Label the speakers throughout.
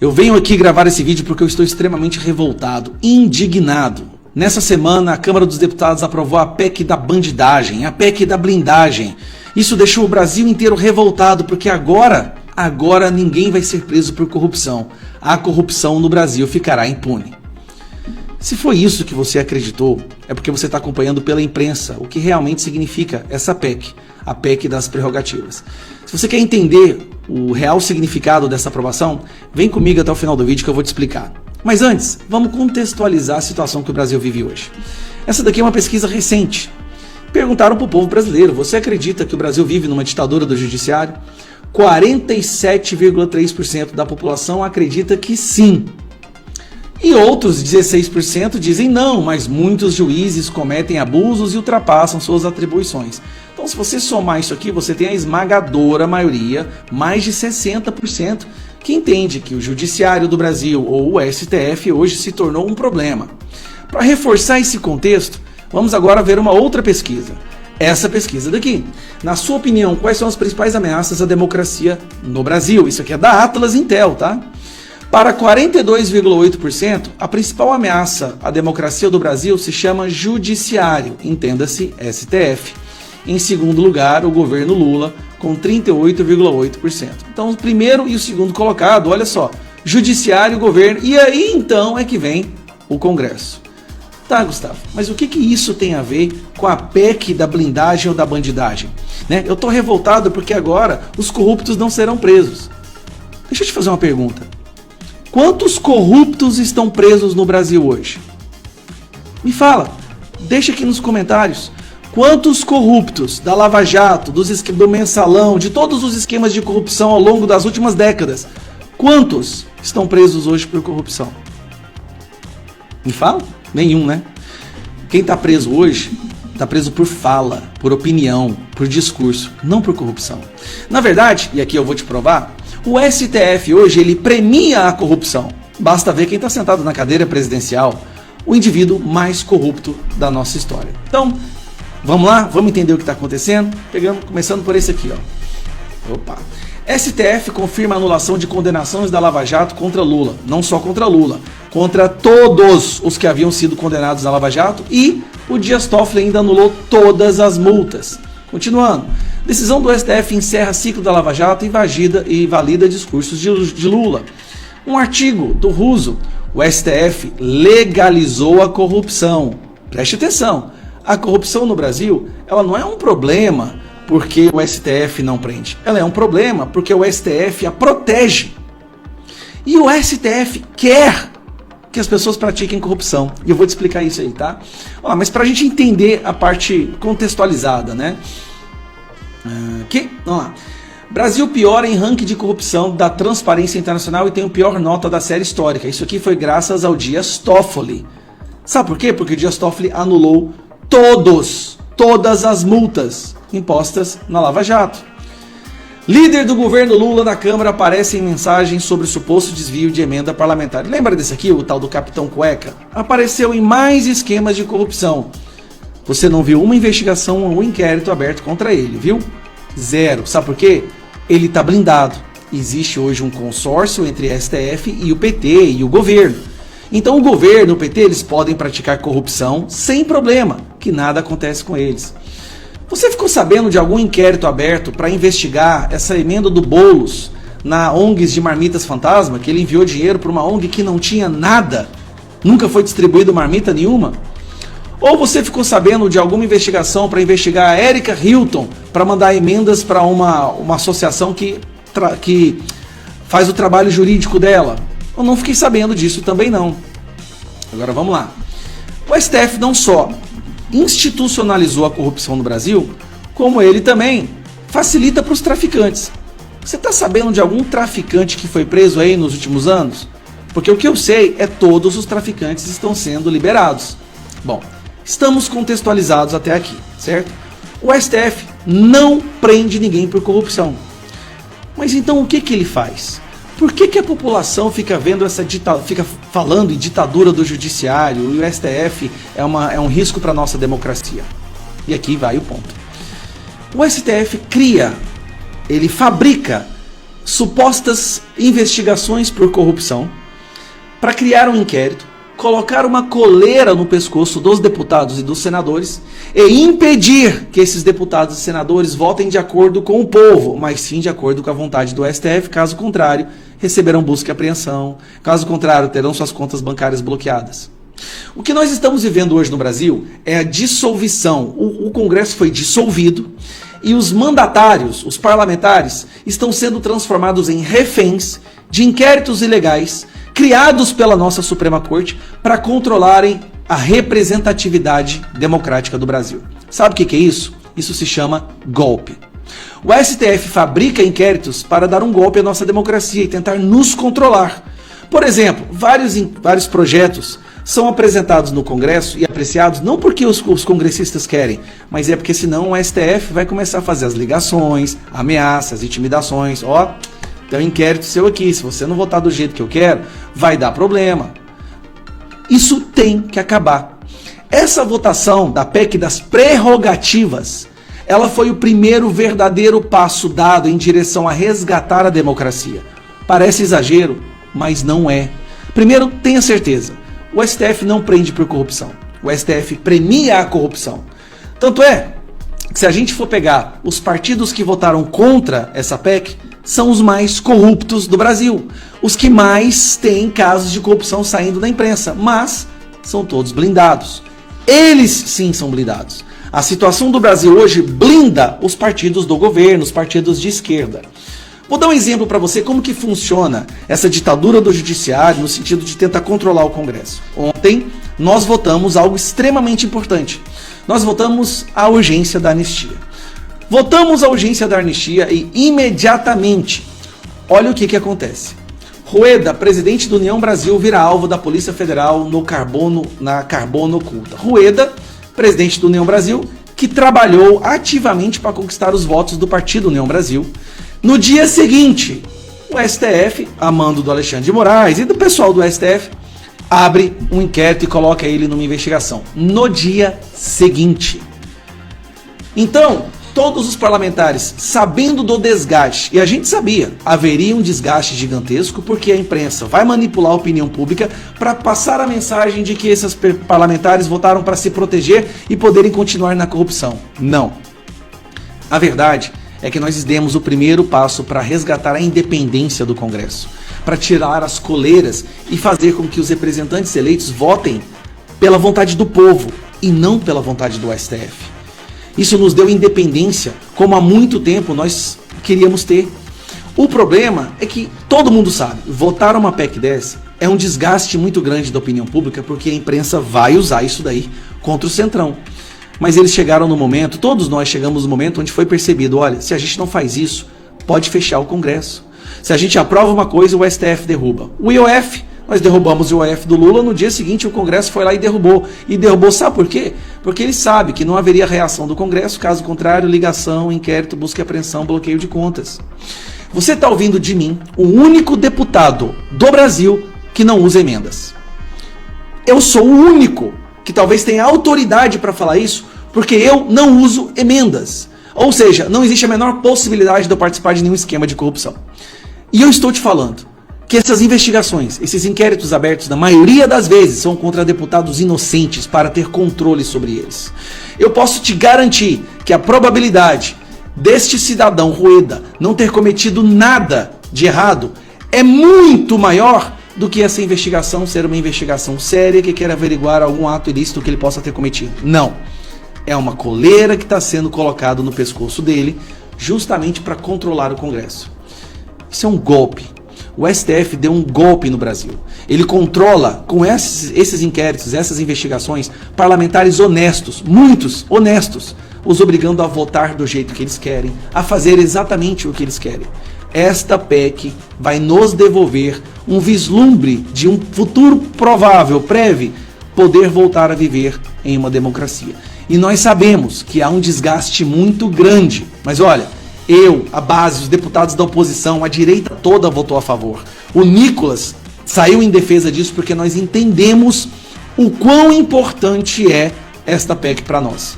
Speaker 1: Eu venho aqui gravar esse vídeo porque eu estou extremamente revoltado, indignado. Nessa semana, a Câmara dos Deputados aprovou a PEC da bandidagem, a PEC da blindagem. Isso deixou o Brasil inteiro revoltado, porque agora ninguém vai ser preso por corrupção. A corrupção no Brasil ficará impune. Se foi isso que você acreditou, é porque você está acompanhando pela imprensa o que realmente significa essa PEC, a PEC das prerrogativas. Se você quer entender o real significado dessa aprovação, vem comigo até o final do vídeo que eu vou te explicar. Mas antes, vamos contextualizar a situação que o Brasil vive hoje. Essa daqui é uma pesquisa recente. Perguntaram para o povo brasileiro: você acredita que o Brasil vive numa ditadura do judiciário? 47,3% da população acredita que sim. E outros 16% dizem não, mas muitos juízes cometem abusos e ultrapassam suas atribuições. Então, se você somar isso aqui, você tem a esmagadora maioria, mais de 60%, que entende que o Judiciário do Brasil, ou o STF, hoje se tornou um problema. Para reforçar esse contexto, vamos agora ver uma outra pesquisa. Essa pesquisa daqui. Na sua opinião, quais são as principais ameaças à democracia no Brasil? Isso aqui é da Atlas Intel, tá? Para 42,8%, a principal ameaça à democracia do Brasil se chama judiciário, entenda-se STF. Em segundo lugar, o governo Lula, com 38,8%. Então, o primeiro e o segundo colocado, olha só, judiciário, governo, e aí então é que vem o Congresso. Tá, Gustavo, mas o que isso tem a ver com a PEC da blindagem ou da bandidagem? Né? Eu tô revoltado porque agora os corruptos não serão presos. Deixa eu te fazer uma pergunta. Quantos corruptos estão presos no Brasil hoje? Me fala, deixa aqui nos comentários. Quantos corruptos da Lava Jato, do Mensalão, de todos os esquemas de corrupção ao longo das últimas décadas, quantos estão presos hoje por corrupção? Me fala? Nenhum, né? Quem está preso hoje, está preso por fala, por opinião, por discurso, não por corrupção. Na verdade, e aqui eu vou te provar, o STF hoje ele premia a corrupção. Basta ver quem está sentado na cadeira presidencial, o indivíduo mais corrupto da nossa história. Então, vamos lá? Vamos entender o que está acontecendo? Começando por esse aqui, ó. Opa! STF confirma a anulação de condenações da Lava Jato contra Lula. Não só contra Lula, contra todos os que haviam sido condenados na Lava Jato, e o Dias Toffoli ainda anulou todas as multas. Continuando, decisão do STF encerra ciclo da Lava Jato e valida discursos de Lula. Um artigo do Russo, o STF legalizou a corrupção. Preste atenção, a corrupção no Brasil, ela não é um problema porque o STF não prende. Ela é um problema porque o STF a protege. E o STF quer que as pessoas pratiquem corrupção. E eu vou te explicar isso aí, tá? Mas para a gente entender a parte contextualizada, né? Vamos lá. Brasil piora em ranking de corrupção da Transparência Internacional e tem a pior nota da série histórica. Isso aqui foi graças ao Dias Toffoli. Sabe por quê? Porque o Dias Toffoli anulou todas as multas impostas na Lava Jato. Líder do governo Lula na Câmara aparece em mensagem sobre o suposto desvio de emenda parlamentar. Lembra desse aqui, o tal do Capitão Cueca? Apareceu em mais esquemas de corrupção. Você não viu uma investigação ou um inquérito aberto contra ele, viu? Zero. Sabe por quê? Ele está blindado. Existe hoje um consórcio entre a STF e o PT e o governo. Então o governo e o PT eles podem praticar corrupção sem problema, que nada acontece com eles. Você ficou sabendo de algum inquérito aberto para investigar essa emenda do Boulos na ONGs de marmitas fantasma, que ele enviou dinheiro para uma ONG que não tinha nada, nunca foi distribuído marmita nenhuma? Ou você ficou sabendo de alguma investigação para investigar a Erika Hilton para mandar emendas para uma associação que faz o trabalho jurídico dela? Eu não fiquei sabendo disso também não. Agora vamos lá. O STF não só institucionalizou a corrupção no Brasil, como ele também facilita para os traficantes. Você está sabendo de algum traficante que foi preso aí nos últimos anos? Porque o que eu sei é que todos os traficantes estão sendo liberados. Bom, estamos contextualizados até aqui, certo? O STF não prende ninguém por corrupção. Mas então o que ele faz? Por que a população fica vendo fica falando em ditadura do judiciário e o STF é um risco para a nossa democracia? E aqui vai o ponto. O STF ele fabrica supostas investigações por corrupção, para criar um inquérito, colocar uma coleira no pescoço dos deputados e dos senadores e impedir que esses deputados e senadores votem de acordo com o povo, mas sim de acordo com a vontade do STF. Caso contrário, receberão busca e apreensão. Caso contrário, terão suas contas bancárias bloqueadas. O que nós estamos vivendo hoje no Brasil é a dissolução. O Congresso foi dissolvido e os mandatários, os parlamentares, estão sendo transformados em reféns de inquéritos ilegais criados pela nossa Suprema Corte para controlarem a representatividade democrática do Brasil. Sabe o que é isso? Isso se chama golpe. O STF fabrica inquéritos para dar um golpe à nossa democracia e tentar nos controlar. Por exemplo, vários projetos são apresentados no Congresso e apreciados não porque os congressistas querem, mas é porque senão o STF vai começar a fazer as ligações, ameaças, intimidações. Ó, tem um inquérito seu aqui, se você não votar do jeito que eu quero, vai dar problema. Isso tem que acabar. Essa votação da PEC das prerrogativas, ela foi o primeiro verdadeiro passo dado em direção a resgatar a democracia. Parece exagero, mas não é. Primeiro, tenha certeza, o STF não prende por corrupção. O STF premia a corrupção. Tanto é que se a gente for pegar os partidos que votaram contra essa PEC, são os mais corruptos do Brasil. Os que mais têm casos de corrupção saindo da imprensa, mas são todos blindados. Eles sim são blindados. A situação do Brasil hoje blinda os partidos do governo, os partidos de esquerda. Vou dar um exemplo para você como que funciona essa ditadura do judiciário no sentido de tentar controlar o Congresso. Ontem nós votamos algo extremamente importante. Nós votamos a urgência da anistia. Votamos a urgência da anistia e imediatamente, olha o que acontece. Rueda, presidente do União Brasil, vira alvo da Polícia Federal na carbono oculta. Rueda, presidente do União Brasil, que trabalhou ativamente para conquistar os votos do Partido União Brasil. No dia seguinte, o STF, a mando do Alexandre de Moraes e do pessoal do STF, abre um inquérito e coloca ele numa investigação. No dia seguinte. Então, todos os parlamentares, sabendo do desgaste, e a gente sabia, haveria um desgaste gigantesco porque a imprensa vai manipular a opinião pública para passar a mensagem de que esses parlamentares votaram para se proteger e poderem continuar na corrupção. Não. A verdade é que nós demos o primeiro passo para resgatar a independência do Congresso, para tirar as coleiras e fazer com que os representantes eleitos votem pela vontade do povo e não pela vontade do STF. Isso nos deu independência, como há muito tempo nós queríamos ter. O problema é que todo mundo sabe, votar uma PEC dessa é um desgaste muito grande da opinião pública, porque a imprensa vai usar isso daí contra o Centrão. Mas eles chegaram no momento, todos nós chegamos no momento onde foi percebido, olha, se a gente não faz isso, pode fechar o Congresso. Se a gente aprova uma coisa, o STF derruba. O IOF, nós derrubamos o IOF do Lula, no dia seguinte o Congresso foi lá e derrubou. E derrubou, sabe por quê? Porque ele sabe que não haveria reação do Congresso, caso contrário, ligação, inquérito, busca e apreensão, bloqueio de contas. Você está ouvindo de mim o único deputado do Brasil que não usa emendas. Eu sou o único que talvez tenha autoridade para falar isso, porque eu não uso emendas. Ou seja, não existe a menor possibilidade de eu participar de nenhum esquema de corrupção. E eu estou te falando que essas investigações, esses inquéritos abertos, na maioria das vezes, são contra deputados inocentes para ter controle sobre eles. Eu posso te garantir que a probabilidade deste cidadão Rueda não ter cometido nada de errado é muito maior do que essa investigação ser uma investigação séria que quer averiguar algum ato ilícito que ele possa ter cometido. Não. É uma coleira que está sendo colocada no pescoço dele justamente para controlar o Congresso. Isso é um golpe. O STF deu um golpe no Brasil. Ele controla, com esses inquéritos, essas investigações, parlamentares honestos, muitos honestos, os obrigando a votar do jeito que eles querem, a fazer exatamente o que eles querem. Esta PEC vai nos devolver um vislumbre de um futuro provável, breve, poder voltar a viver em uma democracia. E nós sabemos que há um desgaste muito grande, mas olha, eu, a base, os deputados da oposição, a direita toda votou a favor. O Nicolas saiu em defesa disso porque nós entendemos o quão importante é esta PEC para nós.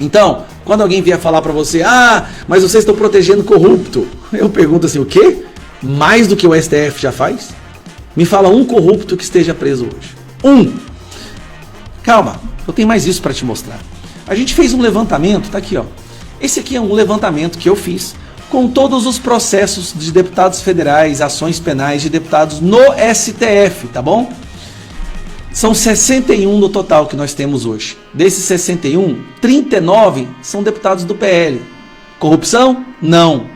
Speaker 1: Então, quando alguém vier falar para você, mas vocês estão protegendo corrupto, eu pergunto assim, o quê? mais do que o STF já faz? Me fala um corrupto que esteja preso hoje. Um! Calma, eu tenho mais isso para te mostrar. A gente fez um levantamento, tá aqui ó. Esse aqui é um levantamento que eu fiz com todos os processos de deputados federais, ações penais de deputados no STF, tá bom? São 61 no total que nós temos hoje. Desses 61, 39 são deputados do PL. Corrupção? Não.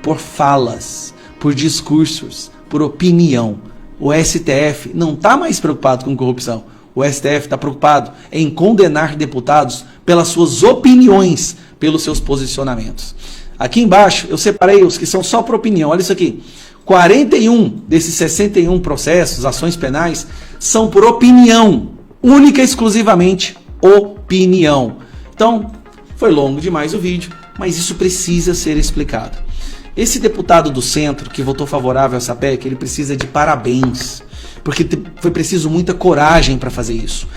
Speaker 1: Por falas, por discursos, por opinião. O STF não está mais preocupado com corrupção. O STF está preocupado em condenar deputados pelas suas opiniões, pelos seus posicionamentos. Aqui embaixo eu separei os que são só por opinião. Olha isso aqui. 41 desses 61 processos, ações penais, são por opinião. Única e exclusivamente opinião. Então, foi longo demais o vídeo, mas isso precisa ser explicado. Esse deputado do centro que votou favorável a essa PEC, ele precisa de parabéns, porque foi preciso muita coragem para fazer isso.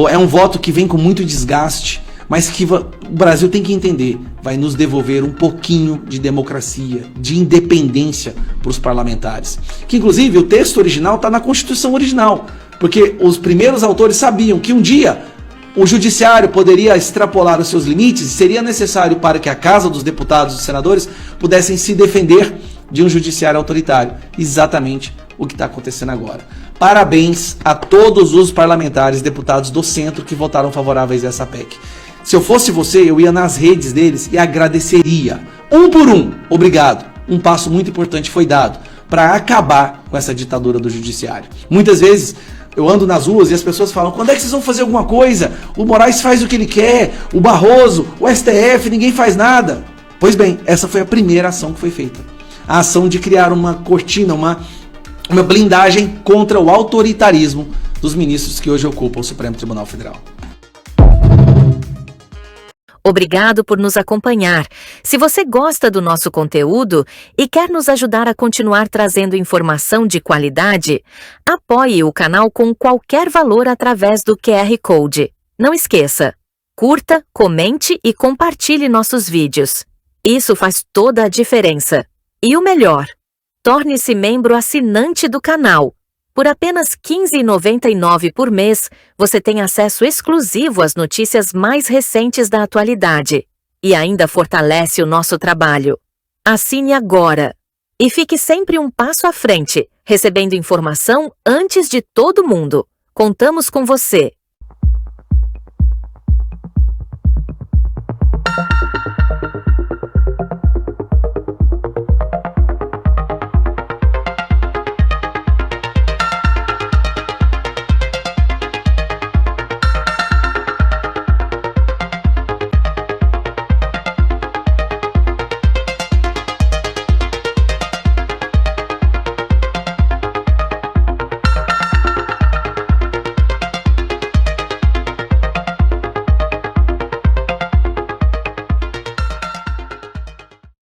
Speaker 1: É um voto que vem com muito desgaste, mas que o Brasil tem que entender, vai nos devolver um pouquinho de democracia, de independência para os parlamentares. Que inclusive o texto original está na Constituição original, porque os primeiros autores sabiam que um dia o judiciário poderia extrapolar os seus limites e seria necessário para que a Casa dos Deputados e dos Senadores pudessem se defender de um judiciário autoritário. Exatamente o que está acontecendo agora. Parabéns a todos os parlamentares, deputados do centro que votaram favoráveis a essa PEC. Se eu fosse você, eu ia nas redes deles e agradeceria. Um por um, obrigado. Um passo muito importante foi dado para acabar com essa ditadura do judiciário. Muitas vezes eu ando nas ruas e as pessoas falam: quando é que vocês vão fazer alguma coisa? O Moraes faz o que ele quer, o Barroso, o STF, ninguém faz nada. Pois bem, essa foi a primeira ação que foi feita. A ação de criar uma cortina, uma blindagem contra o autoritarismo dos ministros que hoje ocupam o Supremo Tribunal Federal.
Speaker 2: Obrigado por nos acompanhar. Se você gosta do nosso conteúdo e quer nos ajudar a continuar trazendo informação de qualidade, apoie o canal com qualquer valor através do QR Code. Não esqueça, curta, comente e compartilhe nossos vídeos. Isso faz toda a diferença. E o melhor, torne-se membro assinante do canal. Por apenas R$ 15,99 por mês, você tem acesso exclusivo às notícias mais recentes da atualidade e ainda fortalece o nosso trabalho. Assine agora e fique sempre um passo à frente, recebendo informação antes de todo mundo. Contamos com você!